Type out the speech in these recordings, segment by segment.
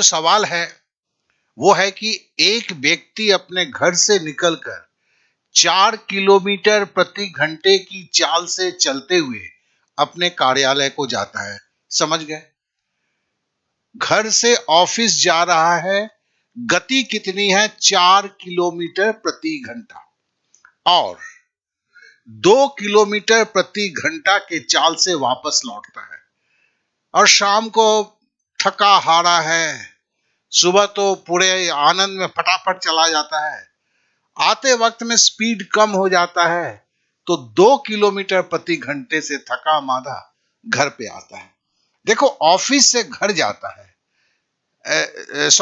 सवाल है वो है कि एक व्यक्ति अपने घर से निकलकर 4 किलोमीटर प्रति घंटे की चाल से चलते हुए अपने कार्यालय को जाता है। समझ गए? घर से ऑफिस जा रहा है, गति कितनी है? 4 किलोमीटर प्रति घंटा, और 2 किलोमीटर प्रति घंटा के चाल से वापस लौटता है। और शाम को थका हारा है, सुबह तो पूरे आनंद में फटाफट चला जाता है, आते वक्त में स्पीड कम हो जाता है, तो 2 किलोमीटर प्रति घंटे से थका मांदा घर पे आता है। देखो, ऑफिस से घर जाता है,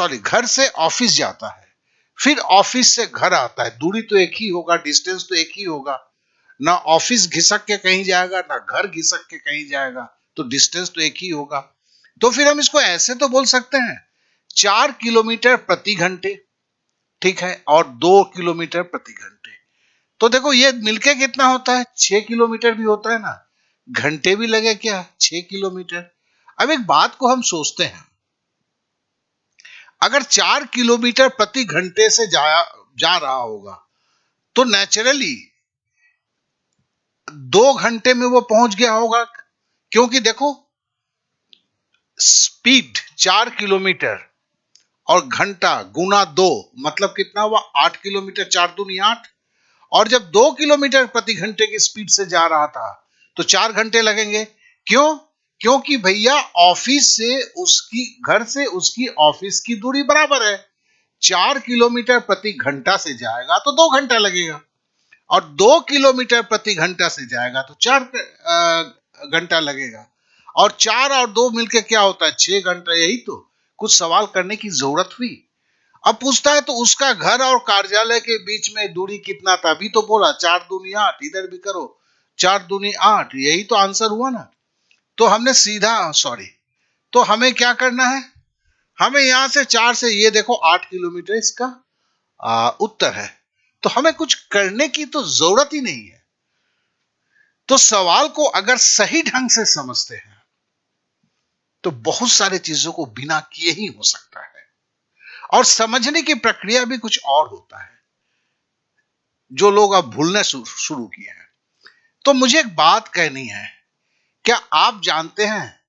घर से ऑफिस जाता है, फिर ऑफिस से घर आता है। दूरी तो एक ही होगा, डिस्टेंस तो एक ही होगा ना। ऑफिस घिसक के कहीं जाएगा ना घर घिसक के कहीं जाएगा, तो डिस्टेंस तो एक ही होगा। तो फिर हम इसको ऐसे तो बोल सकते हैं 4 किलोमीटर प्रति घंटे, ठीक है, और 2 किलोमीटर प्रति घंटे। तो देखो ये मिलके कितना होता है? 6 किलोमीटर भी होता है ना। घंटे भी लगे क्या? 6 किलोमीटर। अब एक बात को हम सोचते हैं, अगर 4 किलोमीटर प्रति घंटे से जा रहा होगा तो नेचुरली 2 घंटे में वो पहुंच गया होगा। क्योंकि देखो, स्पीड 4 किलोमीटर और घंटा गुना 2 मतलब कितना हुआ? 8 किलोमीटर। 4 दूनी 8। और जब 2 किलोमीटर प्रति घंटे की स्पीड से जा रहा था तो 4 घंटे लगेंगे। क्यों? क्योंकि भैया ऑफिस से उसकी, घर से उसकी ऑफिस की दूरी बराबर है। 4 किलोमीटर प्रति घंटा से जाएगा तो 2 घंटा लगेगा, और 2 किलोमीटर प्रति घंटा से जाएगा तो 4 घंटा लगेगा। और 4 और 2 मिलके क्या होता है? 6 घंटा। यही तो कुछ सवाल करने की जरूरत हुई। अब पूछता है तो उसका घर और कार्यालय के बीच में दूरी कितना था? अभी तो बोला 4 दूनी 8। इधर भी करो 4 दूनी 8। यही तो आंसर हुआ ना। तो हमने सीधा तो हमें क्या करना है? हमें यहां से 4 से, ये देखो 8 किलोमीटर इसका उत्तर है। तो हमें कुछ करने की तो जरूरत ही नहीं है। तो सवाल को अगर सही ढंग से समझते हैं तो बहुत सारी चीजों को बिना किए ही हो सकता है। और समझने की प्रक्रिया भी कुछ और होता है, जो लोग अब भूलने शुरू किए हैं। तो मुझे एक बात कहनी है, क्या आप जानते हैं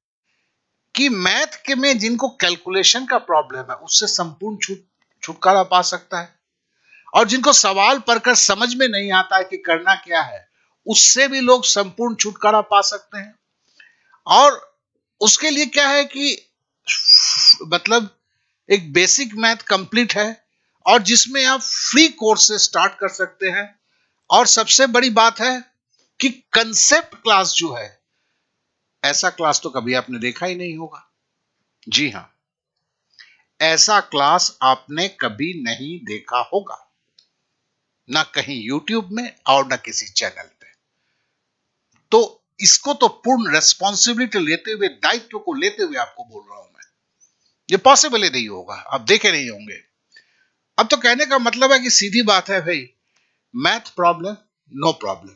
कि मैथ के में जिनको कैलकुलेशन का प्रॉब्लम है उससे संपूर्ण छुटकारा पा सकता है, और जिनको सवाल पढ़कर समझ में नहीं आता है कि करना क्या है, उससे भी लोग संपूर्ण छुटकारा पा सकते हैं। और उसके लिए क्या है कि मतलब एक बेसिक मैथ कंप्लीट है, और जिसमें आप फ्री कोर्स से स्टार्ट कर सकते हैं। और सबसे बड़ी बात है कि कंसेप्ट क्लास जो है, ऐसा क्लास तो कभी आपने देखा ही नहीं होगा। जी हां, ऐसा क्लास आपने कभी नहीं देखा होगा, ना कहीं यूट्यूब में और ना किसी चैनल पे। तो इसको तो पूर्ण रेस्पॉन्सिबिलिटी लेते हुए, दायित्व को लेते हुए आपको बोल रहा हूं मैं। ये पॉसिबल ही नहीं होगा, आप देखे नहीं होंगे। अब तो कहने का मतलब है कि सीधी बात है भाई, मैथ प्रॉब्लम नो प्रॉब्लम,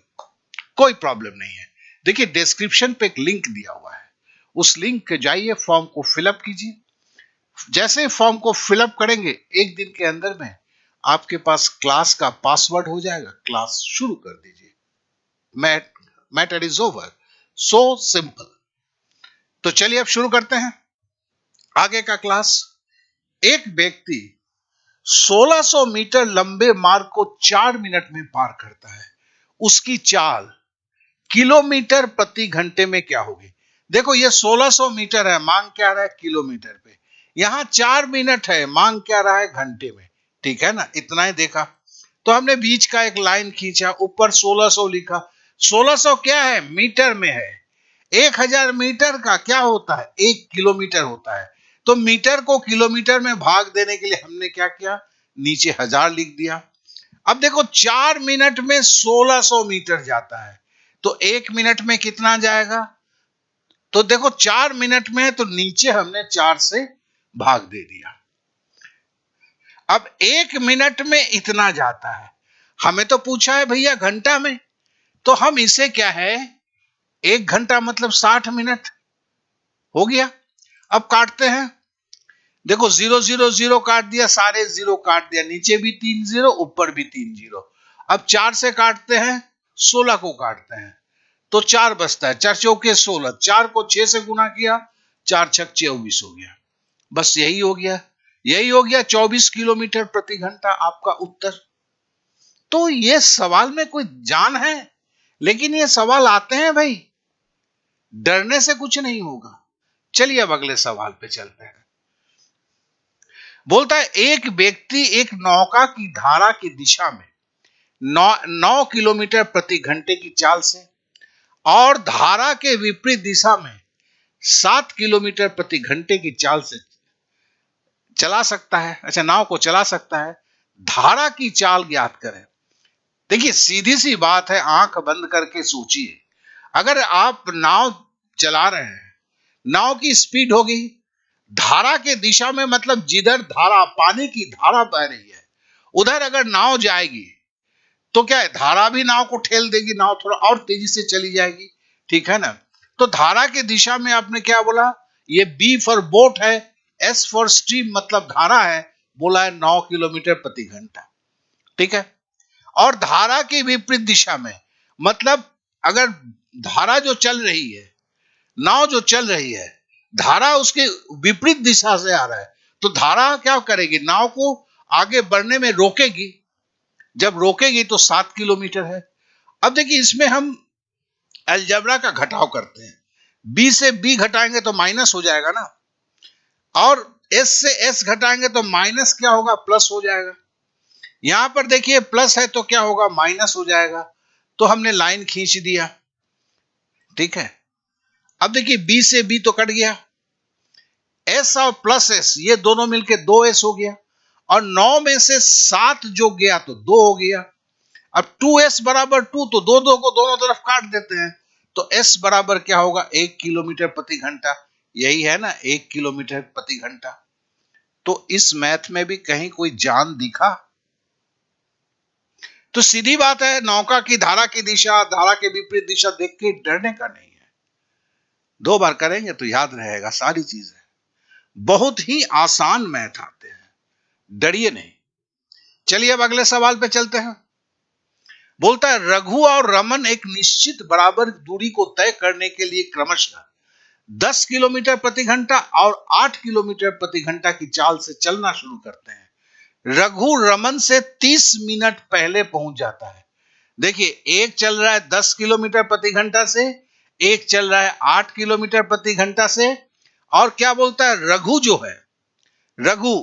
कोई प्रॉब्लम नहीं है। देखिए, डिस्क्रिप्शन पे एक लिंक दिया हुआ है, उस लिंक के जाइए, फॉर्म को फिलअप कीजिए। जैसे फॉर्म को फिलअप करेंगे, एक दिन के अंदर में आपके पास क्लास का पासवर्ड हो जाएगा। क्लास शुरू कर दीजिए। Matter is over, so simple. तो चलिए अब शुरू करते हैं आगे का क्लास। एक व्यक्ति 1600 मीटर लंबे मार्ग को 4 मिनट में पार करता है। उसकी चाल किलोमीटर प्रति घंटे में क्या होगी? देखो, ये 1600 मीटर है, मांग क्या रहा है? किलोमीटर पे। यहां 4 मिनट है, मांग क्या रहा है? घंटे में। ठीक है ना? इतना ही देखा। तो हमने बीच का एक लाइन खींचा, ऊपर 1600 लिखा। 1600 क्या है? मीटर में है। 1000 मीटर का क्या होता है? 1 किलोमीटर होता है। तो मीटर को किलोमीटर में भाग देने के लिए हमने क्या किया? नीचे 1000 लिख दिया। अब देखो, 4 मिनट में 1600 मीटर जाता है, तो 1 मिनट में कितना जाएगा? तो देखो, 4 मिनट में है तो नीचे हमने 4 से भाग दे दिया। अब 1 मिनट में इतना जाता है। हमें तो पूछा है भैया घंटा में, तो हम इसे क्या है, 1 घंटा मतलब 60 मिनट हो गया। अब काटते हैं। देखो 0 0 0 काट दिया, सारे 0 काट दिया, नीचे भी 3 0, ऊपर भी 3 0। अब 4 से काटते हैं, 16 को काटते हैं, तो 4 बचता है, 4 चौके 16, 4 को 6 से गुना किया, 4 छक 24 हो गया। बस यही हो गया, यही हो गया 24 किलोमीटर प्रति घंटा आपका उत्तर। तो ये सवाल में कोई जान है, लेकिन ये सवाल आते हैं भाई, डरने से कुछ नहीं होगा। चलिए अब अगले सवाल पे चलते हैं। बोलता है एक व्यक्ति एक नौका की धारा की दिशा में 9 किलोमीटर प्रति घंटे की चाल से और धारा के विपरीत दिशा में 7 किलोमीटर प्रति घंटे की चाल से चला सकता है। अच्छा, नाव को चला सकता है, धारा की चाल ज्ञात करें। देखिए सीधी सी बात है, आंख बंद करके सोचिए, अगर आप नाव चला रहे हैं, नाव की स्पीड होगी धारा के दिशा में, मतलब जिधर धारा, पानी की धारा बह रही है, उधर अगर नाव जाएगी तो क्या है, धारा भी नाव को ठेल देगी, नाव थोड़ा और तेजी से चली जाएगी, ठीक है ना। तो धारा के दिशा में आपने क्या बोला, ये बी फॉर बोट है, एस फॉर स्ट्रीम मतलब धारा है, बोला है 9 किलोमीटर प्रति घंटा, ठीक है। और धारा की विपरीत दिशा में, मतलब अगर धारा जो चल रही है, नाव जो चल रही है, धारा उसके विपरीत दिशा से आ रहा है, तो धारा क्या करेगी, नाव को आगे बढ़ने में रोकेगी, जब रोकेगी तो 7 किलोमीटर है। अब देखिए इसमें हम अलजेब्रा का घटाव करते हैं, बी से बी घटाएंगे तो माइनस हो जाएगा ना, और एस से एस घटाएंगे तो माइनस क्या होगा, प्लस हो जाएगा। यहां पर देखिए प्लस है तो क्या होगा, माइनस हो जाएगा, तो हमने लाइन खींच दिया, ठीक है। अब देखिए बी से बी तो कट गया, एस और प्लस एस ये दोनों मिलके 2s हो गया, और 9 में से 7 जो गया तो 2 हो गया। अब 2s बराबर 2, तो 2 को दोनों तरफ काट देते हैं, तो s बराबर क्या होगा, 1 किलोमीटर प्रति घंटा, यही है ना 1 किलोमीटर प्रति घंटा। तो इस मैथ में भी कहीं कोई जान दिखा? तो सीधी बात है, नौका की धारा की दिशा, धारा के विपरीत दिशा देख के डरने का नहीं है, 2 बार करेंगे तो याद रहेगा सारी चीजें। बहुत ही आसान मैथ आते हैं, डरिए नहीं। चलिए अब अगले सवाल पे चलते हैं। बोलता है रघु और रमन एक निश्चित बराबर दूरी को तय करने के लिए क्रमशः 10 किलोमीटर प्रति घंटा और 8 किलोमीटर प्रति घंटा की चाल से चलना शुरू करते हैं। रघु रमन से 30 मिनट पहले पहुंच जाता है। देखिए एक चल रहा है 10 किलोमीटर प्रति घंटा से, एक चल रहा है 8 किलोमीटर प्रति घंटा से, और क्या बोलता है, रघु जो है, रघु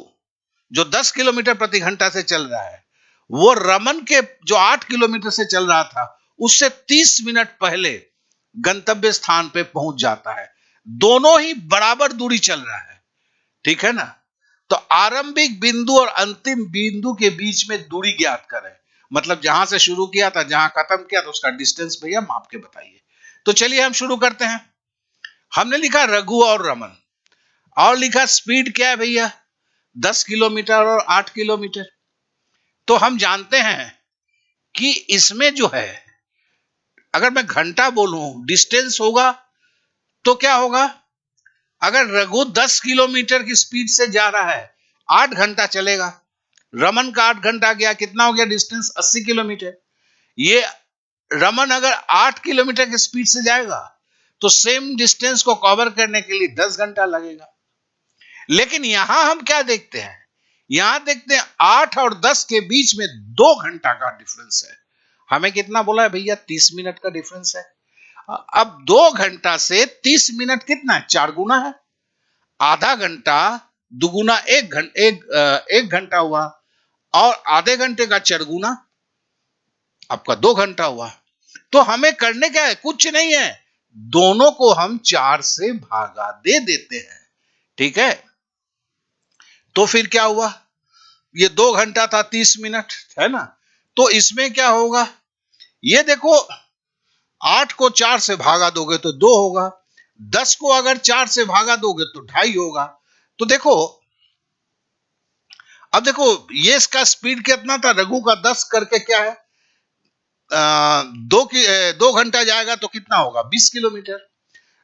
जो 10 किलोमीटर प्रति घंटा से चल रहा है, वो रमन के जो 8 किलोमीटर से चल रहा था उससे 30 मिनट पहले गंतव्य स्थान पे पहुंच जाता है। दोनों ही बराबर दूरी चल रहा है, ठीक है ना। तो आरंभिक बिंदु और अंतिम बिंदु के बीच में दूरी ज्ञात करें, मतलब जहां से शुरू किया था जहां खत्म किया था उसका डिस्टेंस भैया माप के बताइए। तो चलिए हम शुरू करते हैं। हमने लिखा रघु और रमन, और लिखा स्पीड क्या है भैया, 10 किलोमीटर और 8 किलोमीटर। तो हम जानते हैं कि इसमें जो है, अगर मैं घंटा बोलूं डिस्टेंस होगा तो क्या होगा, अगर रघु 10 किलोमीटर की स्पीड से जा रहा है 8 घंटा चलेगा, रमन का 8 घंटा गया, कितना हो गया डिस्टेंस, 80 किलोमीटर। ये रमन अगर 8 किलोमीटर की स्पीड से जाएगा तो सेम डिस्टेंस को कवर करने के लिए 10 घंटा लगेगा। लेकिन यहां हम क्या देखते हैं, यहां देखते हैं 8 और 10 के बीच में 2 घंटा का डिफरेंस है। हमें कितना बोला है भैया, 30 मिनट का डिफरेंस है। अब 2 घंटा से 30 मिनट कितना है, 4 गुना है। आधा घंटा दुगुना 1 घंटा हुआ, और आधे घंटे का 4 गुना आपका 2 घंटा हुआ। तो हमें करने क्या है, कुछ नहीं है, दोनों को हम 4 से भागा दे देते हैं, ठीक है। तो फिर क्या हुआ, ये 2 घंटा था 30 मिनट, है ना। तो इसमें क्या होगा, ये देखो 8 को 4 से भागा दोगे तो 2 होगा, 10 को अगर 4 से भागा दोगे तो 2.5 होगा। तो देखो, अब देखो ये इसका स्पीड कितना था, रघु का 10 करके क्या है, 2 घंटा जाएगा तो कितना होगा, 20 किलोमीटर।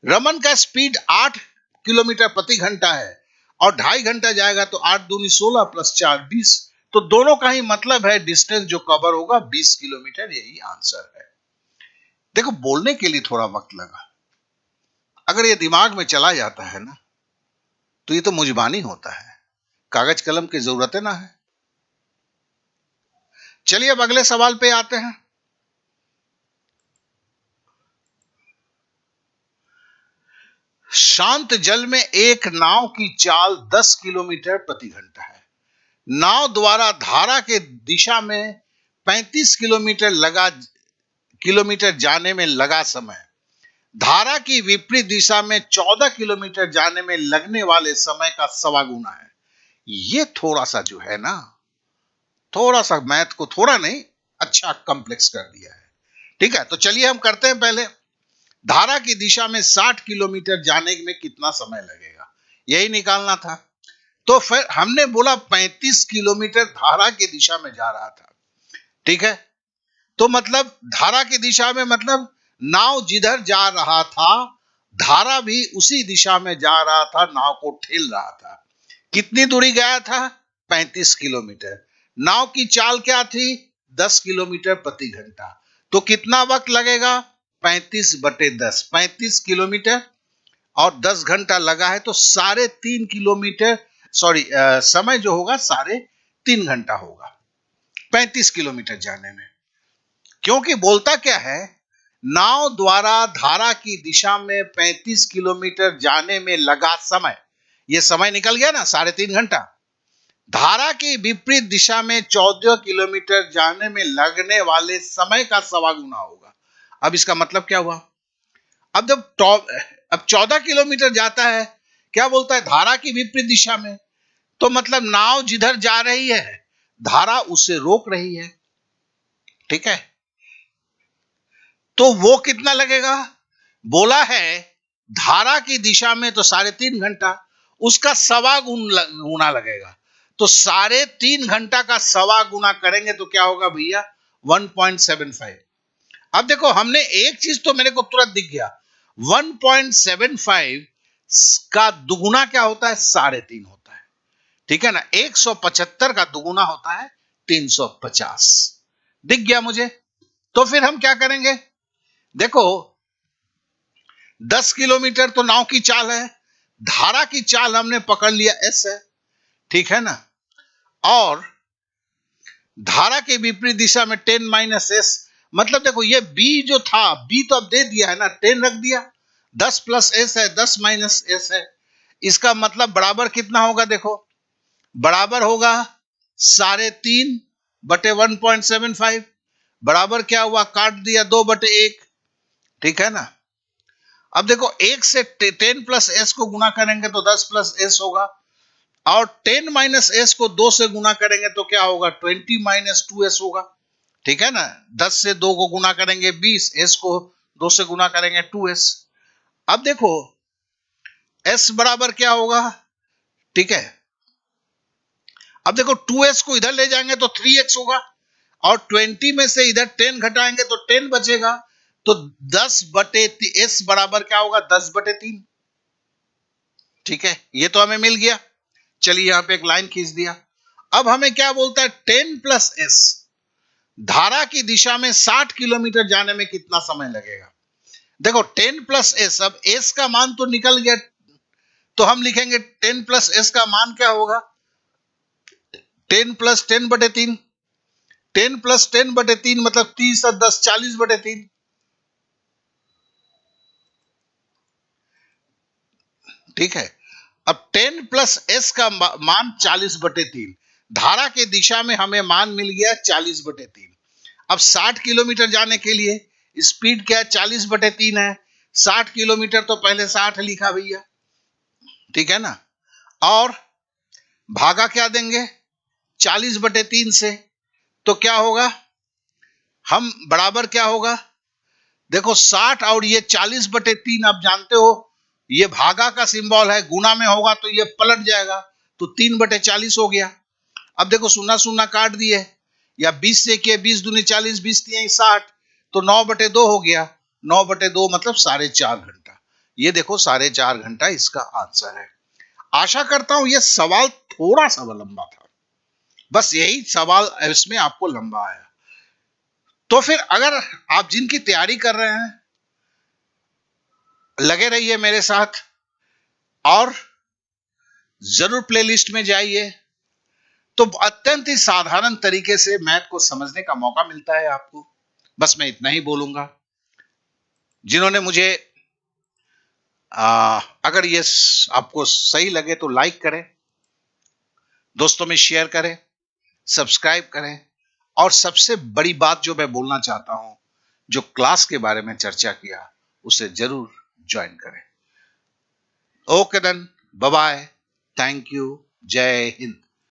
रमन का स्पीड 8 किलोमीटर प्रति घंटा है, और 2.5 घंटा जाएगा तो 8 दूनी 16 प्लस 4 20। तो दोनों का ही मतलब है डिस्टेंस जो कवर होगा 20 किलोमीटर, यही आंसर है। देखो बोलने के लिए थोड़ा वक्त लगा, अगर ये दिमाग में चला जाता है ना तो ये तो मुजबानी होता है, कागज कलम की जरूरत है ना है। चलिए अब अगले सवाल पे आते हैं। शांत जल में एक नाव की चाल 10 किलोमीटर प्रति घंटा है। नाव द्वारा धारा के दिशा में 35 किलोमीटर जाने में लगा समय धारा की विपरीत दिशा में 14 किलोमीटर जाने में लगने वाले समय का सवा गुना है। ये थोड़ा सा जो है ना, थोड़ा सा मैथ को थोड़ा नहीं अच्छा कॉम्प्लेक्स कर दिया है। ठीक है, तो चलिए हम करते हैं। पहले धारा की दिशा में 60 किलोमीटर जाने में कितना समय लगेगा, यही निकालना था। तो फिर हमने बोला 35 किलोमीटर धारा की दिशा में जा रहा था। ठीक है, तो मतलब धारा की दिशा में मतलब नाव जिधर जा रहा था धारा भी उसी दिशा में जा रहा था, नाव को ठेल रहा था। कितनी दूरी गया था? 35 किलोमीटर। नाव की चाल क्या थी? 10 किलोमीटर प्रति घंटा। तो कितना वक्त लगेगा? 35/10। 35 किलोमीटर और 10 घंटा लगा है तो 3.5 किलोमीटर, समय जो होगा 3.5 घंटा होगा 35 किलोमीटर जाने में। क्योंकि बोलता क्या है, नाव द्वारा धारा की दिशा में 35 किलोमीटर जाने में लगा समय, यह समय निकल गया ना 3.5 घंटा। धारा की विपरीत दिशा में 14 किलोमीटर जाने में लगने वाले समय का सवा गुना होगा। अब इसका मतलब क्या हुआ? अब जब 14 किलोमीटर जाता है, क्या बोलता है? धारा की विपरीत दिशा में, तो मतलब नाव जिधर जा रही है धारा उसे रोक रही है। ठीक है, तो वो कितना लगेगा? बोला है धारा की दिशा में तो 3.5 घंटा, उसका सवा गुना लगेगा। तो 3.5 घंटा का सवा गुना करेंगे तो क्या होगा भैया? 1.75। अब देखो हमने एक चीज तो मेरे को तुरंत दिख गया, 1.75 का दुगुना क्या होता है? 3.5 होता है। ठीक है ना, 175 का दुगुना होता है 350। दिख गया मुझे। तो फिर हम क्या करेंगे? देखो 10 किलोमीटर तो नाव की चाल है, धारा की चाल हमने पकड़ लिया S है। ठीक है ना, और धारा के विपरीत दिशा में 10 - S, मतलब देखो ये B जो था, B तो अब दे दिया है ना, 10 रख दिया, 10 + S है, 10 - S है। इसका मतलब बराबर कितना होगा? देखो बराबर होगा 3.5/1.75। बराबर क्या हुआ? काट दिया 2/1। ठीक है ना, अब देखो 1 से 10 + S को गुना करेंगे तो 10 + S होगा, और 10 - S को 2 से गुना करेंगे तो क्या होगा? 20 - 2S होगा। ठीक है ना, 10 से 2 को गुना करेंगे 20, S को 2 से गुना करेंगे 2S। अब देखो S बराबर क्या होगा? ठीक है, अब देखो 2S को इधर ले जाएंगे तो 3x होगा, और 20 में से इधर 10 घटाएंगे तो 10 बचेगा। तो 10/S बराबर क्या होगा? 10/3। ठीक है, ये तो हमें मिल गया। चलिए यहां पे एक लाइन खींच दिया। अब हमें क्या बोलता है? 10 + S धारा की दिशा में 60 किलोमीटर जाने में कितना समय लगेगा? देखो 10 + S, अब S का मान तो निकल गया, तो हम लिखेंगे 10 + S का मान क्या होगा? 10 + 10/3। 10 + 10/3 मतलब 30 और 10 40/3। ठीक है, अब 10 + S का मान 40/3, धारा के दिशा में हमें मान मिल गया 40/3। अब 60 किलोमीटर जाने के लिए स्पीड क्या है? 40/3 है। 60 किलोमीटर तो पहले 60 लिखा भैया। ठीक है ना, और भागा क्या देंगे? 40/3 से, तो क्या होगा? हम बराबर क्या होगा? देखो 60 और ये 40/3, आप जानते हो ये भागा का सिंबल है, गुना में होगा तो ये पलट जाएगा, तो 3/40 हो गया। अब देखो 0 काट दिए, या 20 से किए, 20 दूनी 40, 20 3 60, तो 9/2 हो गया। 9/2 मतलब 4.5 घंटा। ये देखो 4.5 घंटा इसका आंसर है। आशा करता हूं यह सवाल थोड़ा सा लंबा था, बस यही सवाल इसमें आपको लंबा आया। तो फिर अगर आप जिनकी तैयारी कर रहे हैं, लगे रहिए मेरे साथ और जरूर प्लेलिस्ट में जाइए, तो अत्यंत ही साधारण तरीके से मैथ को समझने का मौका मिलता है आपको। बस मैं इतना ही बोलूंगा। जिन्होंने मुझे अगर ये आपको सही लगे तो लाइक करें, दोस्तों में शेयर करें, सब्सक्राइब करें, और सबसे बड़ी बात जो मैं बोलना चाहता हूं, जो क्लास के बारे में चर्चा किया उसे जरूर ज्वाइन करें। Okay then, bye bye, thank you, जय हिंद।